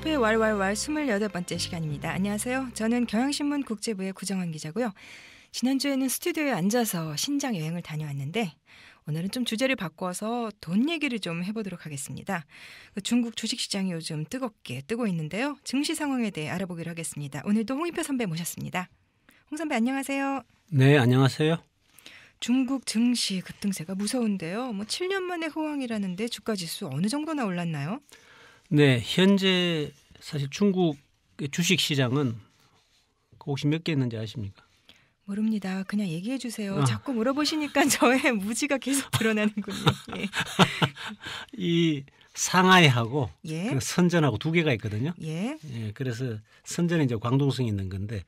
홍사페의 왈왈왈 28번째 시간입니다. 안녕하세요. 저는 경향신문 국제부의 구정환 기자고요. 지난주에는 스튜디오에 앉아서 신장 여행을 다녀왔는데 오늘은 좀 주제를 바꿔서 돈 얘기를 좀 해보도록 하겠습니다. 중국 주식시장이 요즘 뜨겁게 뜨고 있는데요. 증시 상황에 대해 알아보기로 하겠습니다. 오늘도 홍익표 선배 모셨습니다. 홍 선배 안녕하세요. 네, 안녕하세요. 중국 증시 급등세가 무서운데요. 7년 만에 호황이라는데 주가지수 어느 정도나 올랐나요? 네, 현재 사실 중국의 주식시장은 혹시 몇 개 있는지 아십니까? 모릅니다. 그냥 얘기해 주세요. 자꾸 물어보시니까 저의 무지가 계속 드러나는군요. 예. 이 상하이하고 예. 선전하고 두 개가 있거든요. 예. 예, 그래서 선전은 이제 광동성이 있는 건데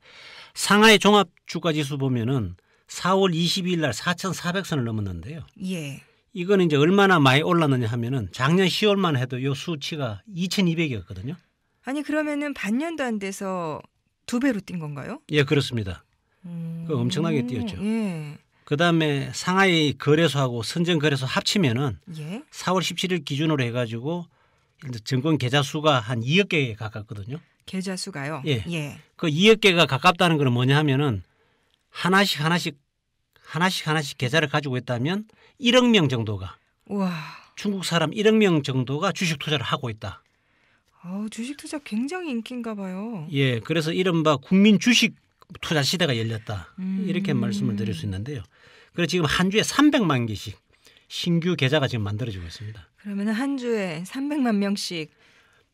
상하이 종합 주가 지수 보면은 4월 22일 날 4,400선을 넘었는데요. 예. 이거는 이제 얼마나 많이 올랐느냐 하면은 작년 10월만 해도 이 수치가 2,200이었거든요. 아니 그러면은 반년도 안 돼서 2배로 뛴 건가요? 예, 그렇습니다. 그 엄청나게 뛰었죠. 예. 그다음에 상하이 거래소하고 선전 거래소 합치면은 예. 4월 17일 기준으로 해가지고 증권 계좌 수가 한 2억 개에 가깝거든요. 계좌 수가요? 예. 예. 그 2억 개가 가깝다는 건 뭐냐 하면은 하나씩 계좌를 가지고 있다면 1억 명 정도가 우와. 중국 사람 1억 명 정도가 주식 투자를 하고 있다. 주식 투자 굉장히 인기인가 봐요. 예, 그래서 이른바 국민 주식 투자 시대가 열렸다. 이렇게 말씀을 드릴 수 있는데요. 그래서 지금 한 주에 300만 개씩 신규 계좌가 지금 만들어지고 있습니다. 그러면 한 주에 300만 명씩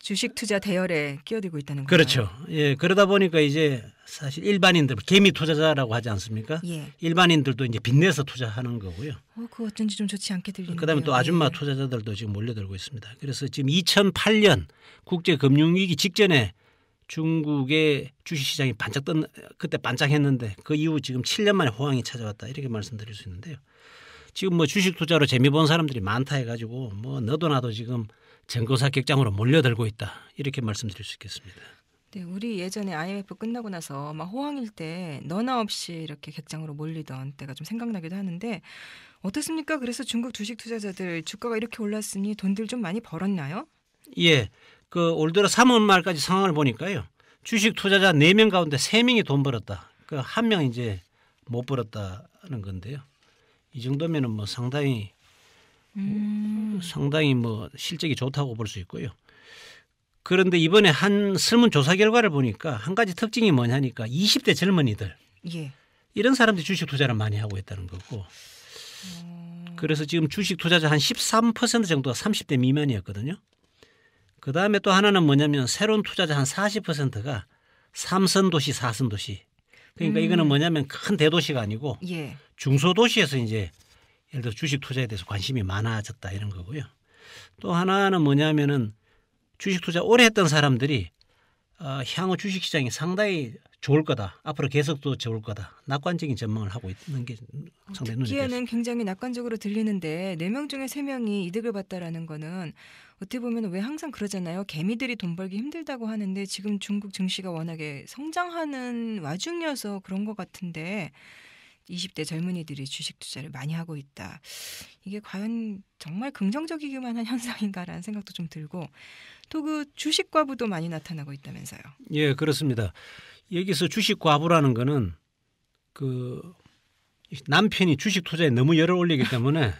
주식 투자 대열에 끼어들고 있다는 거죠. 그렇죠. 예, 그러다 보니까 이제 사실 일반인들 개미 투자자라고 하지 않습니까? 예. 일반인들도 이제 빚내서 투자하는 거고요. 그거 어쩐지 좀 좋지 않게 들리는데요. 그다음에 또 아줌마 투자자들도 지금 몰려들고 있습니다. 그래서 지금 2008년 국제 금융위기 직전에 중국의 주식시장이 그때 반짝했는데 그 이후 지금 7년 만에 호황이 찾아왔다 이렇게 말씀드릴 수 있는데요. 지금 주식 투자로 재미 본 사람들이 많다 해가지고 너도 나도 지금 전거사 격장으로 몰려들고 있다 이렇게 말씀드릴 수 있겠습니다. 네, 우리 예전에 IMF 끝나고 나서 막 호황일 때 너나 없이 이렇게 격장으로 몰리던 때가 좀 생각나기도 하는데 어떻습니까? 그래서 중국 주식 투자자들 주가가 이렇게 올랐으니 돈들 좀 많이 벌었나요? 예, 올 들어 3월 말까지 상황을 보니까요. 주식 투자자 4명 가운데 3명이 돈 벌었다. 한 명 이제 못 벌었다는 건데요. 이 정도면은 상당히 실적이 좋다고 볼 수 있고요. 그런데 이번에 한 설문조사 결과를 보니까 한 가지 특징이 뭐냐니까 20대 젊은이들 예. 이런 사람들이 주식 투자를 많이 하고 있다는 거고 그래서 지금 주식 투자자 한 13% 정도가 30대 미만이었거든요. 그다음에 또 하나는 뭐냐면 새로운 투자자 한 40%가 3선 도시, 4선 도시. 그러니까 이거는 뭐냐면 큰 대도시가 아니고 예. 중소도시에서 이제 예를 들어 주식 투자에 대해서 관심이 많아졌다 이런 거고요. 또 하나는 뭐냐면은 주식 투자 오래 했던 사람들이 향후 주식시장이 상당히 좋을 거다. 앞으로 계속 좋을 거다. 낙관적인 전망을 하고 있는 게 상당히 눈에 띄었습니다. 듣기에는 굉장히 낙관적으로 들리는데 4명 중에 3명이 이득을 봤다라는 거는 어떻게 보면 왜 항상 그러잖아요. 개미들이 돈 벌기 힘들다고 하는데 지금 중국 증시가 워낙에 성장하는 와중이어서 그런 것 같은데 20대 젊은이들이 주식 투자를 많이 하고 있다. 이게 과연 정말 긍정적이기만 한 현상인가라는 생각도 좀 들고 또 그 주식 과부도 많이 나타나고 있다면서요. 예, 그렇습니다. 여기서 주식 과부라는 거는 남편이 주식 투자에 너무 열을 올리기 때문에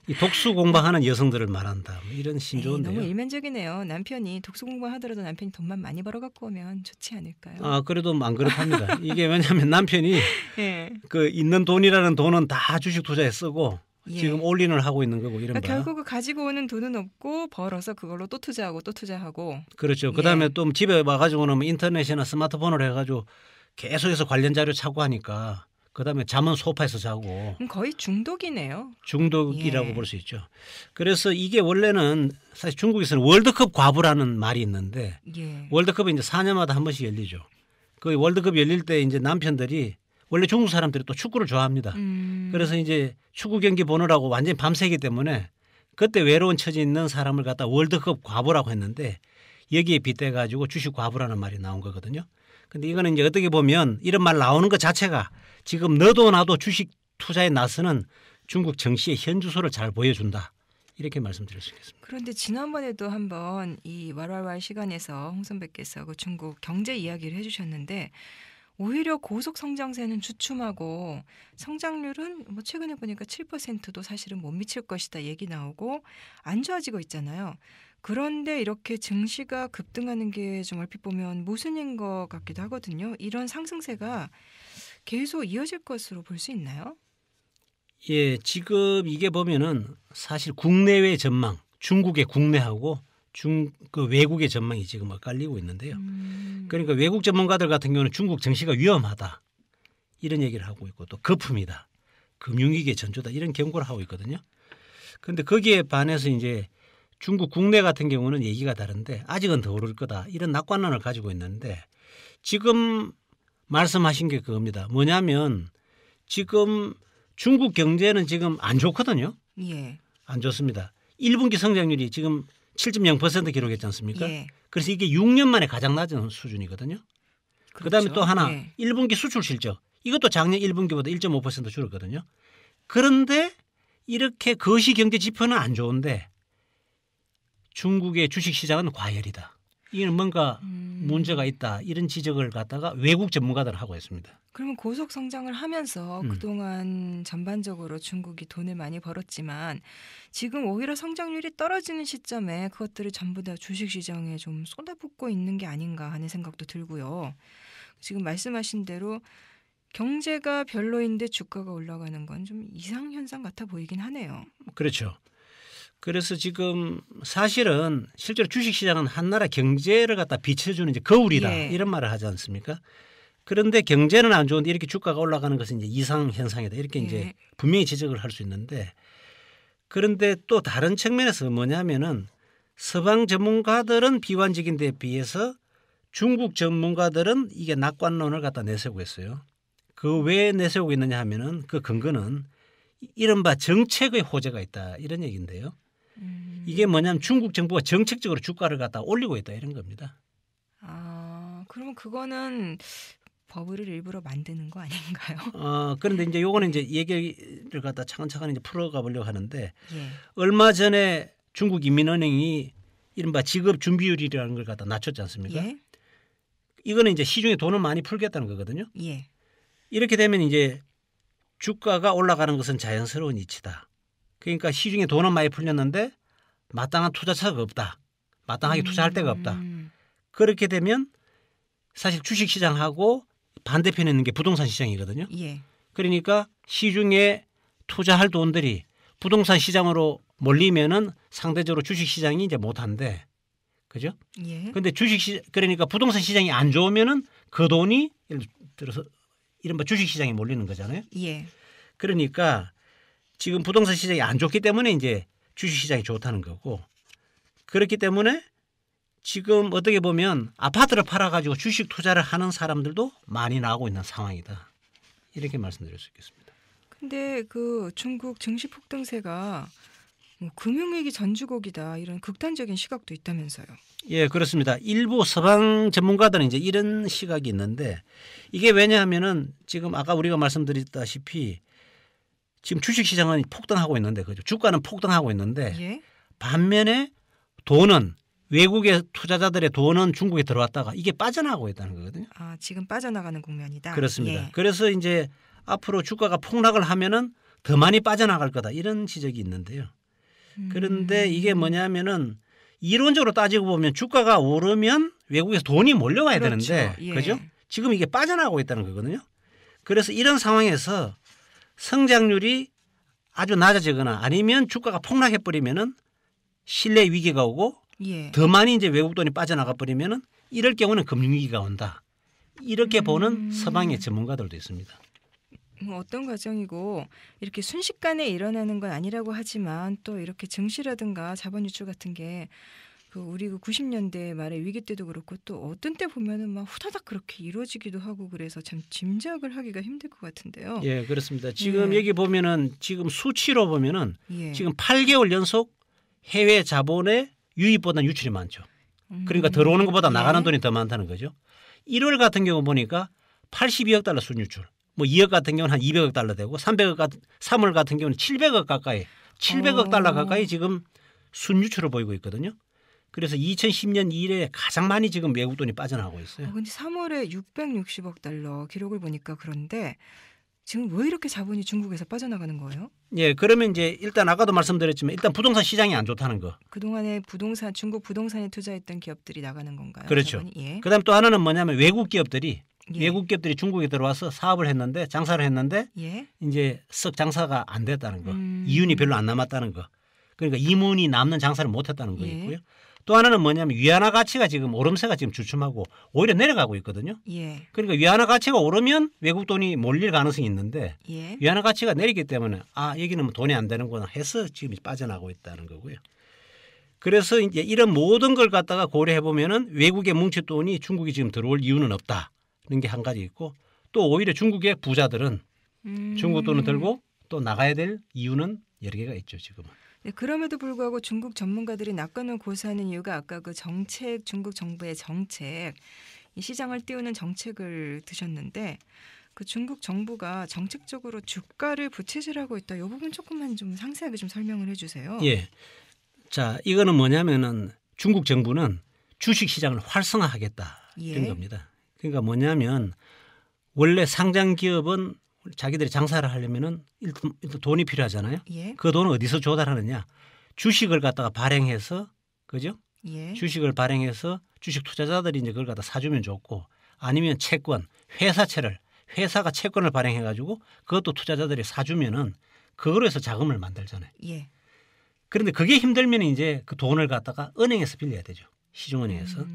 이 독수 공방하는 여성들을 말한다. 이런 신조어인데요. 너무 일면적이네요. 남편이 독수 공부하더라도 남편이 돈만 많이 벌어 갖고 오면 좋지 않을까요? 그래도 안 그렇답니다. 이게 왜냐하면 남편이 예. 있는 돈이라는 돈은 다 주식 투자에 쓰고 예. 지금 올인을 하고 있는 거고 이런 그러니까 결국 가지고 오는 돈은 없고 벌어서 그걸로 또 투자하고 또 투자하고. 그렇죠. 그다음에 또 집에 와가지고는 인터넷이나 스마트폰을 해가지고 계속해서 관련 자료 찾고 하니까 그다음에 잠은 소파에서 자고. 거의 중독이네요. 중독이라고 예. 볼 수 있죠. 그래서 이게 원래는 사실 중국에서는 월드컵 과부라는 말이 있는데 예. 월드컵이 이제 4년마다 한 번씩 열리죠. 그 월드컵 열릴 때 이제 남편들이 원래 중국 사람들이 또 축구를 좋아합니다. 그래서 이제 축구 경기 보느라고 완전히 밤새기 때문에 그때 외로운 처지에 있는 사람을 갖다 월드컵 과부라고 했는데 여기에 빗대 가지고 주식 과부라는 말이 나온 거거든요. 근데 이거는 이제 어떻게 보면 이런 말 나오는 것 자체가 지금 너도 나도 주식 투자에 나서는 중국 정시의 현주소를 잘 보여준다. 이렇게 말씀드릴 수 있겠습니다. 그런데 지난번에도 한번 이 왈왈왈 시간에서 홍 선배께서 그 중국 경제 이야기를 해주셨는데 오히려 고속 성장세는 주춤하고 성장률은 뭐 최근에 보니까 7%도 사실은 못 미칠 것이다 얘기 나오고 안 좋아지고 있잖아요. 그런데 이렇게 증시가 급등하는 게 좀 얼핏 보면 모순인 것 같기도 하거든요. 이런 상승세가 계속 이어질 것으로 볼 수 있나요? 예, 지금 이게 보면은 사실 국내외 전망, 중국의 국내하고 그 외국의 전망이 지금 엇갈리고 있는데요. 그러니까 외국 전문가들 같은 경우는 중국 증시가 위험하다 이런 얘기를 하고 있고 또 거품이다, 금융위기의 전조다 이런 경고를 하고 있거든요. 그런데 거기에 반해서 이제 중국 국내 같은 경우는 얘기가 다른데 아직은 더 오를 거다 이런 낙관론을 가지고 있는데 지금 말씀하신 게 그겁니다. 뭐냐면 지금 중국 경제는 지금 안 좋거든요. 예. 안 좋습니다. 1분기 성장률이 지금 7.0% 기록했지 않습니까? 예. 그래서 이게 6년 만에 가장 낮은 수준이거든요. 그다음에 그렇죠. 또 하나 예. 1분기 수출 실적 이것도 작년 1분기보다 1.5% 줄었거든요. 그런데 이렇게 거시 경제 지표는 안 좋은데 중국의 주식시장은 과열이다. 이건 뭔가 문제가 있다. 이런 지적을 갖다가 외국 전문가들 하고 있습니다. 그러면 고속 성장을 하면서 그동안 전반적으로 중국이 돈을 많이 벌었지만 지금 오히려 성장률이 떨어지는 시점에 그것들을 전부 다 주식시장에 좀 쏟아붓고 있는 게 아닌가 하는 생각도 들고요. 지금 말씀하신 대로 경제가 별로인데 주가가 올라가는 건 좀 이상현상 같아 보이긴 하네요. 그렇죠. 그래서 지금 사실은 실제로 주식시장은 한 나라 경제를 갖다 비춰주는 이제 거울이다 예. 이런 말을 하지 않습니까? 그런데 경제는 안 좋은데 이렇게 주가가 올라가는 것은 이제 이상 현상이다 이렇게 예. 이제 분명히 지적을 할 수 있는데 그런데 또 다른 측면에서 뭐냐면은 서방 전문가들은 비관적인 데 비해서 중국 전문가들은 이게 낙관론을 갖다 내세우고 있어요. 그 왜 내세우고 있느냐 하면은 그 근거는 이른바 정책의 호재가 있다 이런 얘기인데요. 이게 뭐냐면 중국 정부가 정책적으로 주가를 갖다 올리고 있다 이런 겁니다. 아, 그러면 그거는 버블을 일부러 만드는 거 아닌가요? 그런데 이제 요거는 이제 얘기를 갖다 차근차근 이제 풀어가 보려고 하는데 예. 얼마 전에 중국 인민은행이 이른바 지급 준비율이라는 걸 갖다 낮췄지 않습니까? 예. 이거는 이제 시중에 돈을 많이 풀겠다는 거거든요. 예. 이렇게 되면 이제 주가가 올라가는 것은 자연스러운 이치다. 그러니까 시중에 돈은 많이 풀렸는데 마땅한 투자처가 없다. 마땅하게 투자할 데가 없다. 그렇게 되면 사실 주식시장하고 반대편에 있는 게 부동산 시장이거든요. 예. 그러니까 시중에 투자할 돈들이 부동산 시장으로 몰리면은 상대적으로 주식시장이 이제 못한대. 그죠? 예. 그런데 그러니까 부동산 시장이 안 좋으면은 그 돈이 예를 들어서 이른바 주식시장에 몰리는 거잖아요. 예. 그러니까 지금 부동산 시장이 안 좋기 때문에 이제 주식시장이 좋다는 거고 그렇기 때문에 지금 어떻게 보면 아파트를 팔아가지고 주식 투자를 하는 사람들도 많이 나오고 있는 상황이다. 이렇게 말씀드릴 수 있겠습니다. 근데 그 중국 증시 폭등세가 뭐 금융위기 전주곡이다 이런 극단적인 시각도 있다면서요. 예, 그렇습니다. 일부 서방 전문가들은 이제 이런 시각이 있는데 이게 왜냐하면은 지금 아까 우리가 말씀드렸다시피 지금 주식시장은 폭등하고 있는데 그죠? 주가는 폭등하고 있는데 예. 반면에 돈은 외국의 투자자들의 돈은 중국에 들어왔다가 이게 빠져나가고 있다는 거거든요. 아, 지금 빠져나가는 국면이다. 그렇습니다. 예. 그래서 이제 앞으로 주가가 폭락을 하면은 더 많이 빠져나갈 거다 이런 지적이 있는데요. 그런데 이게 뭐냐면은 이론적으로 따지고 보면 주가가 오르면 외국에서 돈이 몰려와야 그렇죠. 되는데 예. 그죠? 지금 이게 빠져나가고 있다는 거거든요. 그래서 이런 상황에서 성장률이 아주 낮아지거나 아니면 주가가 폭락해 버리면은 신뢰 위기가 오고 예. 더 많이 이제 외국 돈이 빠져나가 버리면은 이럴 경우는 금융위기가 온다. 이렇게 보는 서방의 전문가들도 있습니다. 어떤 과정이고 이렇게 순식간에 일어나는 건 아니라고 하지만 또 이렇게 증시라든가 자본 유출 같은 게 그 우리 그 90년대 말에 위기 때도 그렇고 또 어떤 때 보면은 막 후다닥 그렇게 이루어지기도 하고 그래서 참 짐작을 하기가 힘들 것 같은데요. 예, 그렇습니다. 지금 예. 여기 보면은 지금 수치로 보면은 예. 지금 8개월 연속 해외 자본의 유입보다 유출이 많죠. 그러니까 들어오는 것보다 나가는 예. 돈이 더 많다는 거죠. 1월 같은 경우 보니까 82억 달러 순유출. 뭐 2억 같은 경우는 한 200억 달러 되고 300억 3월 같은 경우는 700억 가까이 700억 달러 가까이 지금 순유출을 보이고 있거든요. 그래서 2010년 이래 가장 많이 지금 외국 돈이 빠져나가고 있어요. 근데 3월에 660억 달러 기록을 보니까 그런데 지금 왜 이렇게 자본이 중국에서 빠져나가는 거예요? 예, 그러면 이제 일단 아까도 말씀드렸지만 일단 부동산 시장이 안 좋다는 거. 그동안에 중국 부동산에 투자했던 기업들이 나가는 건가요? 그렇죠. 자본이? 예. 그다음 또 하나는 뭐냐면 외국 기업들이 예. 중국에 들어와서 사업을 했는데 장사를 했는데 예. 이제 썩 장사가 안 됐다는 거. 이윤이 별로 안 남았다는 거. 그러니까 이문이 남는 장사를 못 했다는 거 예. 있고요. 또 하나는 뭐냐면 위안화 가치가 지금 오름세가 지금 주춤하고 오히려 내려가고 있거든요. 예. 그러니까 위안화 가치가 오르면 외국 돈이 몰릴 가능성이 있는데 예. 위안화 가치가 내리기 때문에 여기는 뭐 돈이 안 되는구나 해서 지금 빠져나가고 있다는 거고요. 그래서 이제 이런 모든 걸 갖다가 고려해 보면은 외국의 뭉치 돈이 중국이 지금 들어올 이유는 없다는 게 한 가지 있고 또 오히려 중국의 부자들은 중국 돈을 들고 또 나가야 될 이유는 여러 개가 있죠 지금은. 네, 그럼에도 불구하고 중국 전문가들이 낙관을 고수하는 이유가 아까 그 정책, 중국 정부의 정책, 이 시장을 띄우는 정책을 드셨는데 그 중국 정부가 정책적으로 주가를 부채질하고 있다. 이 부분 조금만 좀 상세하게 좀 설명을 해주세요. 예. 자, 이거는 뭐냐면은 중국 정부는 주식 시장을 활성화하겠다 이런 겁니다. 그러니까 뭐냐면 원래 상장 기업은 자기들이 장사를 하려면은 일단 돈이 필요하잖아요. 예. 그 돈을 어디서 조달하느냐? 주식을 갖다가 발행해서 그죠? 예. 주식을 발행해서 주식 투자자들이 이제 그걸 갖다 사주면 좋고 아니면 채권, 회사가 채권을 발행해 가지고 그것도 투자자들이 사주면은 그거로 해서 자금을 만들잖아요. 예. 그런데 그게 힘들면 이제 그 돈을 갖다가 은행에서 빌려야 되죠. 시중은행에서.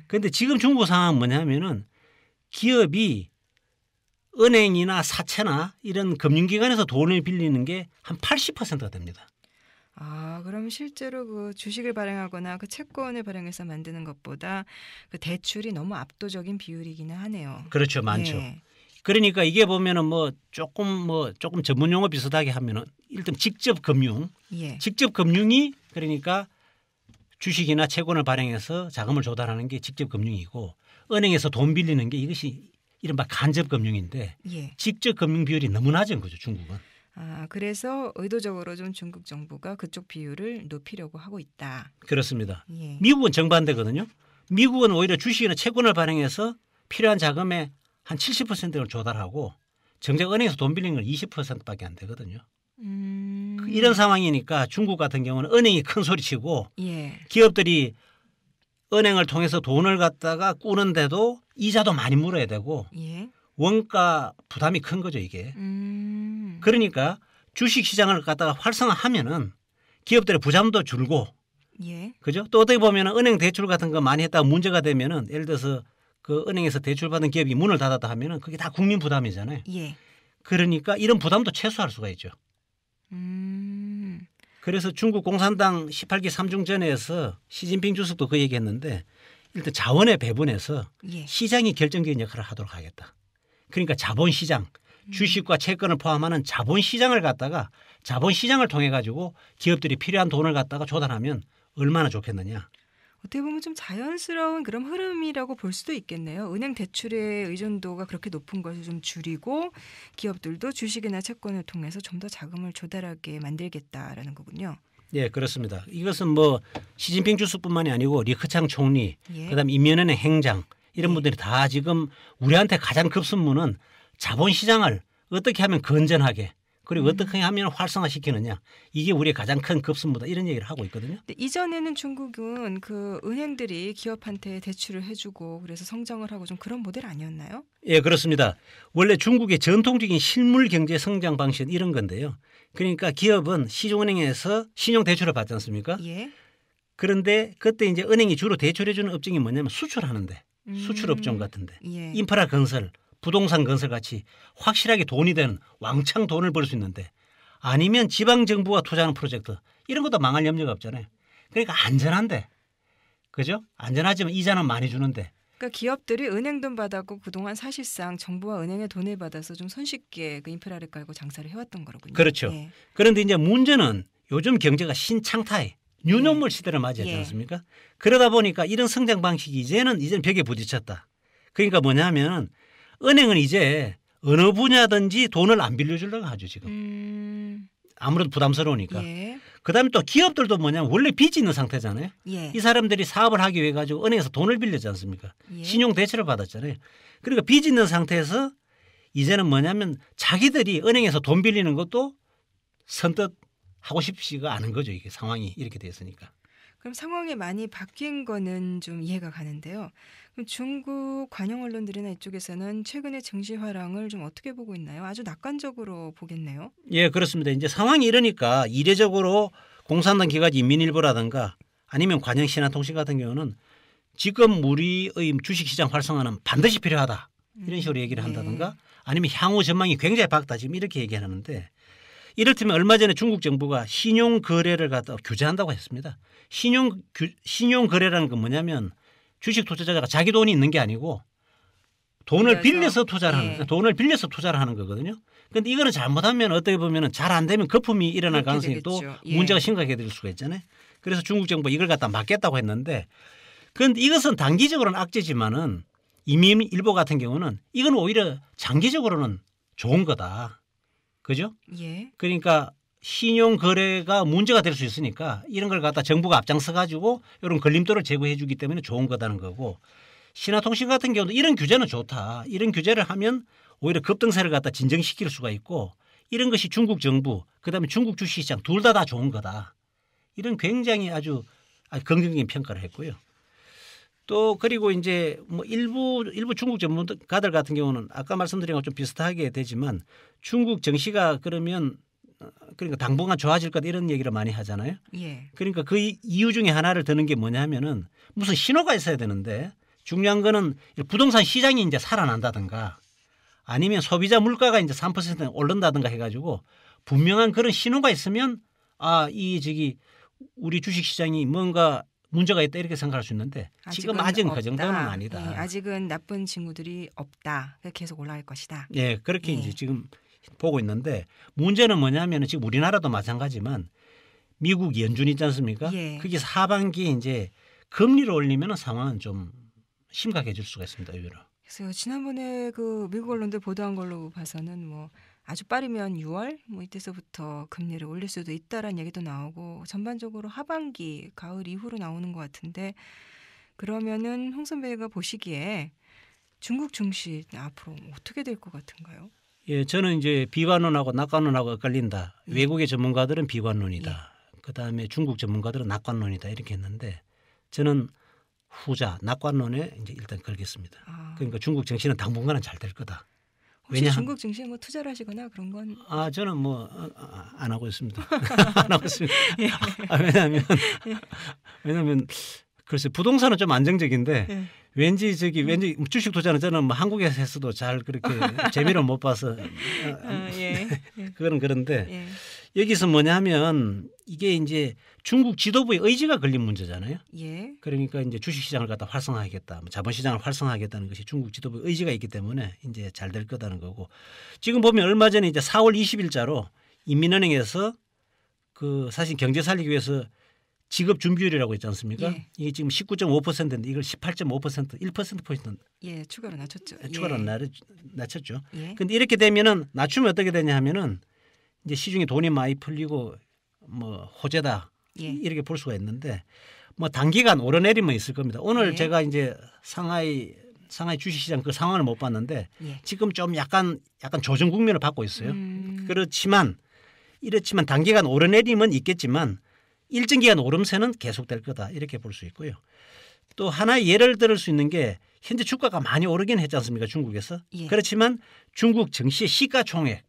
그런데 지금 중국 상황은 뭐냐면은 기업이 은행이나 사채나 이런 금융기관에서 돈을 빌리는 게 한 80%가 됩니다. 그럼 실제로 그 주식을 발행하거나 그 채권을 발행해서 만드는 것보다 그 대출이 너무 압도적인 비율이기는 하네요. 그렇죠. 많죠. 예. 그러니까 이게 보면은 조금 전문 용어 비슷하게 하면은 일단 직접 금융이 그러니까 주식이나 채권을 발행해서 자금을 조달하는 게 직접 금융이고 은행에서 돈 빌리는 게 이것이 이른바 간접 금융인데 예. 직접 금융 비율이 너무 낮은 거죠 중국은. 그래서 의도적으로 좀 중국 정부가 그쪽 비율을 높이려고 하고 있다. 그렇습니다. 예. 미국은 정반대거든요. 미국은 오히려 주식이나 채권을 발행해서 필요한 자금의 한 70%를 조달하고 정작 은행에서 돈 빌리는 건 20%밖에 안 되거든요. 이런 상황이니까 중국 같은 경우는 은행이 큰 소리치고 예. 기업들이 은행을 통해서 돈을 갖다가 꾸는데도 이자도 많이 물어야 되고 예. 원가 부담이 큰 거죠 이게. 그러니까 주식 시장을 갖다가 활성화하면은 기업들의 부담도 줄고, 예. 그죠? 또 어떻게 보면은 은행 대출 같은 거 많이 했다가 문제가 되면은 예를 들어서 그 은행에서 대출 받은 기업이 문을 닫았다 하면은 그게 다 국민 부담이잖아요. 예. 그러니까 이런 부담도 최소화할 수가 있죠. 그래서 중국 공산당 18기 3중전에서 시진핑 주석도 그 얘기했는데 일단 자원의 배분에서 예. 시장이 결정적인 역할을 하도록 하겠다. 그러니까 자본시장, 주식과 채권을 포함하는 자본시장을 갖다가 자본시장을 통해 가지고 기업들이 필요한 돈을 갖다가 조달하면 얼마나 좋겠느냐. 어떻게 보면 좀 자연스러운 그런 흐름이라고 볼 수도 있겠네요. 은행 대출의 의존도가 그렇게 높은 것을 좀 줄이고 기업들도 주식이나 채권을 통해서 좀 더 자금을 조달하게 만들겠다라는 거군요. 예, 그렇습니다. 이것은 뭐 시진핑 주석뿐만이 아니고 리커창 총리, 예. 그다음 임명은의 행장 이런 분들이 다 지금 우리한테 가장 급선무는 자본시장을 어떻게 하면 건전하게 그리고 어떻게 하면 활성화시키느냐 이게 우리의 가장 큰 급선무다 이런 얘기를 하고 있거든요. 근데 이전에는 중국은 그 은행들이 기업한테 대출을 해주고 그래서 성장을 하고 좀 그런 모델 아니었나요? 예, 그렇습니다. 원래 중국의 전통적인 실물 경제 성장 방식은 이런 건데요. 그러니까 기업은 시중은행에서 신용 대출을 받지 않습니까? 예. 그런데 그때 이제 은행이 주로 대출해주는 업종이 뭐냐면 수출하는데 수출 업종 같은데 예. 인프라 건설, 부동산 건설 같이 확실하게 돈이 되는 왕창 돈을 벌 수 있는데 아니면 지방 정부가 투자하는 프로젝트 이런 것도 망할 염려가 없잖아요. 그러니까 안전한데 그죠? 안전하지만 이자는 많이 주는데. 그러니까 기업들이 은행 돈 받았고 그동안 사실상 정부와 은행의 돈을 받아서 좀 손쉽게 그 인프라를 깔고 장사를 해왔던 거로군요. 그렇죠. 예. 그런데 이제 문제는 요즘 경제가 신창타에 뉴노멀 시대를 맞이하지 예. 않습니까? 그러다 보니까 이런 성장 방식이 이제는 벽에 부딪혔다. 그러니까 뭐냐면 은행은 이제 어느 분야든지 돈을 안 빌려주려고 하죠 지금. 아무래도 부담스러우니까. 예. 그다음에 또 기업들도 뭐냐면 원래 빚이 있는 상태잖아요. 예. 이 사람들이 사업을 하기 위해 가지고 은행에서 돈을 빌렸지 않습니까? 예. 신용 대출을 받았잖아요. 그러니까 빚이 있는 상태에서 이제는 뭐냐면 자기들이 은행에서 돈 빌리는 것도 선뜻 하고 싶지가 않은 거죠. 이게 상황이 이렇게 됐으니까. 그럼 상황이 많이 바뀐 거는 좀 이해가 가는데요. 그럼 중국 관영 언론들이나 이쪽에서는 최근의 증시 화랑을 좀 어떻게 보고 있나요? 아주 낙관적으로 보겠네요. 예, 그렇습니다. 이제 상황이 이러니까 이례적으로 공산당 기관지 인민일보라든가 아니면 관영신한통신 같은 경우는 지금 우리의 주식시장 활성화는 반드시 필요하다. 이런 식으로 얘기를 한다든가 아니면 향후 전망이 굉장히 밝다. 지금 이렇게 얘기하는데 이를테면 얼마 전에 중국 정부가 신용 거래를 갖다 규제한다고 했습니다. 신용 거래라는 건 뭐냐면 주식 투자자가 자기 돈이 있는 게 아니고 돈을 빌려서 투자를 하는 돈을 빌려서 투자를 하는 거거든요. 그런데 이거는 잘못하면 어떻게 보면 잘 안 되면 거품이 일어날 가능성이 또 문제가 심각하게 될 수가 있잖아요. 그래서 중국 정부가 이걸 갖다 막겠다고 했는데 그런데 이것은 단기적으로는 악재지만은 인민일보 같은 경우는 이건 오히려 장기적으로는 좋은 거다. 그죠? 예. 그러니까 신용 거래가 문제가 될 수 있으니까 이런 걸 갖다 정부가 앞장서 가지고 이런 걸림돌을 제거해 주기 때문에 좋은 거다는 거고 신화통신 같은 경우도 이런 규제는 좋다. 이런 규제를 하면 오히려 급등세를 갖다 진정시킬 수가 있고 이런 것이 중국 정부 그다음에 중국 주식시장 둘 다 좋은 거다. 이런 굉장히 아주 긍정적인 평가를 했고요. 또 그리고 이제 뭐 일부 중국 전문가들 같은 경우는 아까 말씀드린 것좀 비슷하게 되지만 중국 증시가 그러면 그러니까 당분간 좋아질 것 이런 얘기를 많이 하잖아요. 예. 그러니까 그 이유 중에 하나를 드는 게 뭐냐면은 무슨 신호가 있어야 되는데 중요한 거는 부동산 시장이 이제 살아난다든가 아니면 소비자 물가가 이제 3% 오른다든가 해가지고 분명한 그런 신호가 있으면 우리 주식 시장이 뭔가 문제가 있다 이렇게 생각할 수 있는데 지금 아직은 그 정도는 아니다. 예, 아직은 나쁜 친구들이 없다. 계속 올라갈 것이다. 예, 그렇게 이제 지금 보고 있는데 문제는 뭐냐면 지금 우리나라도 마찬가지지만 미국 연준 있지 않습니까? 예. 그게 하반기에 이제 금리를 올리면 상황은 좀 심각해질 수가 있습니다. 의외로. 그래서 지난번에 그 미국 언론들 보도한 걸로 봐서는 뭐 아주 빠르면 6월 뭐 이때서부터 금리를 올릴 수도 있다라는 얘기도 나오고 전반적으로 하반기 가을 이후로 나오는 것 같은데 그러면은 홍 선배가 보시기에 중국 증시 앞으로 어떻게 될 것 같은가요? 예, 저는 이제 비관론하고 낙관론하고 엇갈린다. 외국의 전문가들은 비관론이다. 그다음에 중국 전문가들은 낙관론이다 이렇게 했는데 저는 후자 낙관론에 이제 일단 걸겠습니다. 그러니까 중국 증시는 당분간은 잘 될 거다. 혹시 중국 증시에 뭐 투자를 하시거나 그런 건? 저는 뭐 안 하고 있습니다. 안 하고 있습니다. 왜냐하면 글쎄 부동산은 좀 안정적인데 왠지 주식 투자는 저는 뭐 한국에서 했어도 잘 그렇게 재미를 못 봐서 그거는 그런데 여기서 뭐냐면 이게 이제 중국 지도부의 의지가 걸린 문제잖아요. 예. 그러니까 이제 주식시장을 갖다 활성화하겠다, 자본시장을 활성화하겠다는 것이 중국 지도부의 의지가 있기 때문에 이제 잘 될 거다는 거고 지금 보면 얼마 전에 이제 4월 20일자로 인민은행에서 그 사실 경제 살리기 위해서 지급 준비율이라고 있지 않습니까? 예. 이게 지금 19.5%인데 이걸 18.5% 1%포인트 추가로 낮췄죠. 추가로 낮췄죠. 예. 근데 이렇게 되면은 낮추면 어떻게 되냐 하면은 이제 시중에 돈이 많이 풀리고 뭐 호재다 이렇게 볼 수가 있는데 뭐 단기간 오르내림은 있을 겁니다. 오늘 제가 이제 상하이 주식시장 그 상황을 못 봤는데 지금 좀 약간 조정 국면을 받고 있어요. 그렇지만 단기간 오르내림은 있겠지만 일정 기간 오름세는 계속될 거다 이렇게 볼 수 있고요. 또 하나의 예를 들을 수 있는 게 현재 주가가 많이 오르긴 했지 않습니까 중국에서. 그렇지만 중국 증시의 시가총액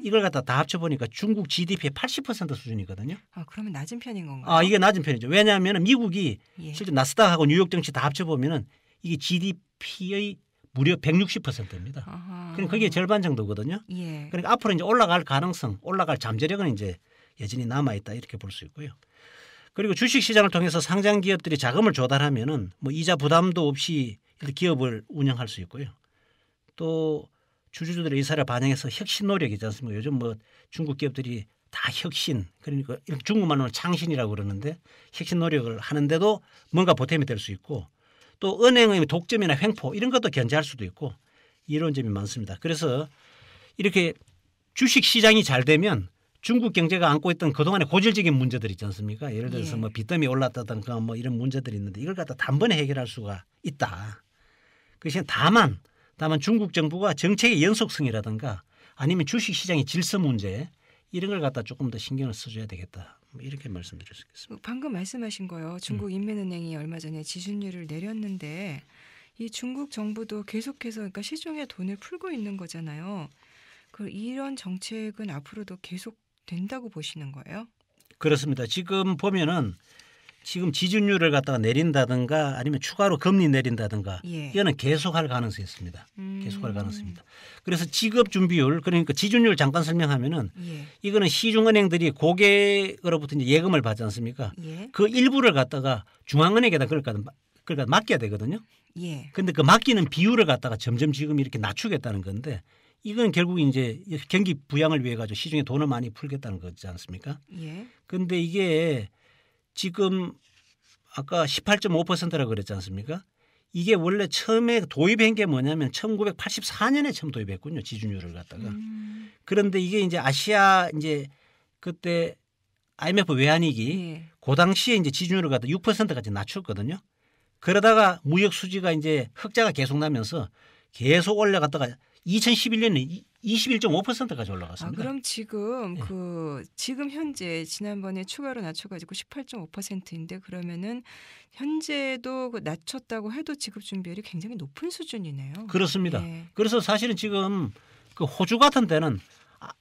이걸 갖다 다 합쳐보니까 중국 GDP의 80% 수준이거든요. 그러면 낮은 편인 건가요? 이게 낮은 편이죠. 왜냐하면 미국이 실제 나스닥하고 뉴욕 증시 다 합쳐보면 이게 GDP의 무려 160%입니다. 그러니까 그게 절반 정도거든요. 그러니까 앞으로 이제 올라갈 가능성, 올라갈 잠재력은 이제 여전히 남아있다 이렇게 볼 수 있고요. 그리고 주식시장을 통해서 상장 기업들이 자금을 조달하면은 뭐 이자 부담도 없이 기업을 운영할 수 있고요. 또 주주들의 의사를 반영해서 혁신 노력이지 않습니까? 요즘 뭐 중국 기업들이 다 혁신 그러니까 중국말로는 창신이라고 그러는데 혁신 노력을 하는데도 뭔가 보탬이 될 수 있고 또 은행의 독점이나 횡포 이런 것도 견제할 수도 있고 이런 점이 많습니다. 그래서 이렇게 주식시장이 잘 되면 중국 경제가 안고 있던 그동안의 고질적인 문제들 있지 않습니까? 예를 들어서 예. 뭐 빚더미 올랐다든가 뭐 이런 문제들이 있는데 이걸 갖다 단번에 해결할 수가 있다. 그것이 다만 중국 정부가 정책의 연속성이라든가 아니면 주식시장의 질서 문제 이런 걸 갖다 조금 더 신경을 써줘야 되겠다. 뭐 이렇게 말씀드릴 수 있겠습니다. 방금 말씀하신 거요. 중국 인민은행이 얼마 전에 지준율을 내렸는데 이 중국 정부도 계속해서 그러니까 시중에 돈을 풀고 있는 거잖아요. 이런 정책은 앞으로도 계속 된다고 보시는 거예요? 그렇습니다. 지금 보면은 지금 지준율을 갖다가 내린다든가 아니면 추가로 금리 내린다든가 예. 이거는 계속할 가능성이 있습니다. 계속할 가능성입니다. 그래서 지급 준비율 그러니까 지준율 잠깐 설명하면은 예. 이거는 시중은행들이 고객으로부터 이제 예금을 받지 않습니까? 예. 그 일부를 갖다가 중앙은행에다 그러니까 맡겨야 되거든요. 예. 그런데 그 맡기는 비율을 갖다가 점점 지금 이렇게 낮추겠다는 건데 이건 결국 이제 경기 부양을 위해 가지고 시중에 돈을 많이 풀겠다는 거지 않습니까? 예. 그런데 이게 지금 아까 18.5%라고 그랬지 않습니까? 이게 원래 처음에 도입한 게 뭐냐면 1984년에 처음 도입했군요. 지준율을 갖다가. 그런데 이게 이제 아시아 이제 그때 IMF 외환위기 예. 그 당시에 이제 지준율을 갖다 6%까지 낮췄거든요. 그러다가 무역 수지가 이제 흑자가 계속 나면서 계속 올라갔다가 2011년에 21.5%까지 올라갔습니다. 그럼 지금 예. 지금 현재 지난번에 추가로 낮춰가지고 18.5%인데 그러면은 현재도 낮췄다고 해도 지급 준비율이 굉장히 높은 수준이네요. 그렇습니다. 예. 그래서 사실은 지금 그 호주 같은 데는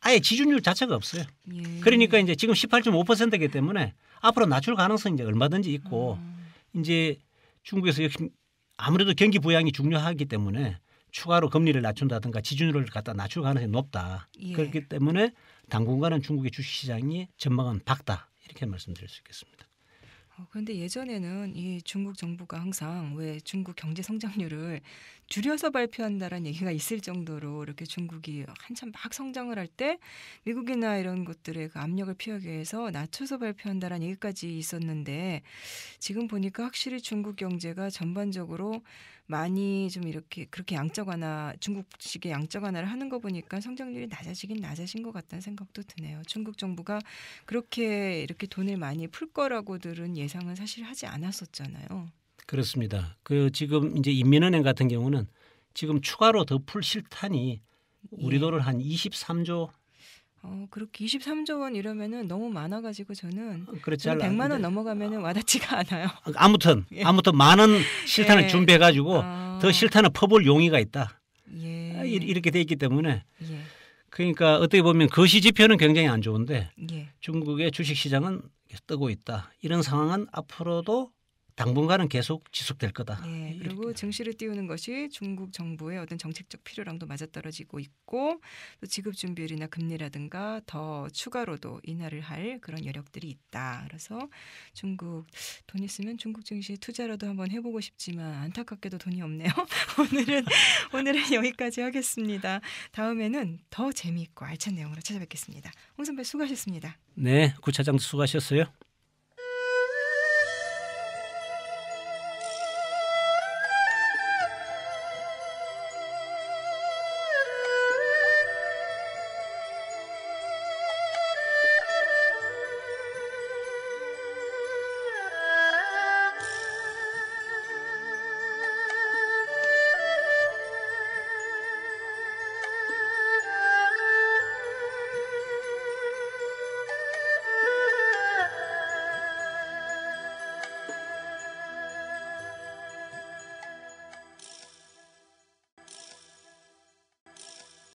아예 지준율 자체가 없어요. 예. 그러니까 이제 지금 18.5%이기 때문에 앞으로 낮출 가능성이 이제 얼마든지 있고 이제 중국에서 역시 아무래도 경기 부양이 중요하기 때문에 추가로 금리를 낮춘다든가 지준율을 갖다 낮출 가능성이 높다. 예. 그렇기 때문에 당분간은 중국의 주식시장이 전망은 밝다. 이렇게 말씀드릴 수 있겠습니다. 그런데 예전에는 이 중국 정부가 항상 왜 중국 경제 성장률을 줄여서 발표한다라는 얘기가 있을 정도로 이렇게 중국이 한참 막 성장을 할 때 미국이나 이런 것들의 그 압력을 피하기 위해서 낮춰서 발표한다라는 얘기까지 있었는데 지금 보니까 확실히 중국 경제가 전반적으로 많이 좀 이렇게 그렇게 양적 완화 중국식의 양적 완화를 하는 거 보니까 성장률이 낮아진 것 같다는 생각도 드네요. 중국 정부가 그렇게 이렇게 돈을 많이 풀 거라고들은 예상은 사실 하지 않았었잖아요. 그렇습니다. 그 지금 이제 인민은행 같은 경우는 지금 추가로 더 풀 실탄이 우리 예. 돈을 한 23조 그렇게 23조 원 이러면은 너무 많아가지고 저는 그렇지 100만 원 넘어가면은 와닿지가 않아요. 아무튼 많은 실탄을 예. 준비해 가지고 더 실탄을 퍼볼 용의가 있다. 예. 이렇게 돼 있기 때문에 예. 그러니까 어떻게 보면 거시 지표는 굉장히 안 좋은데 예. 중국의 주식시장은 계속 뜨고 있다. 이런 상황은 앞으로도 당분간은 계속 지속될 거다. 예, 그리고 이렇게. 증시를 띄우는 것이 중국 정부의 어떤 정책적 필요랑도 맞아떨어지고 있고 또 지급 준비율이나 금리라든가 더 추가로도 인하를 할 그런 여력들이 있다. 그래서 중국 돈 있으면 중국 증시 투자라도 한번 해보고 싶지만 안타깝게도 돈이 없네요. 오늘은 여기까지 하겠습니다. 다음에는 더 재미있고 알찬 내용으로 찾아뵙겠습니다. 홍 선배 수고하셨습니다. 네, 구차장 수고하셨어요.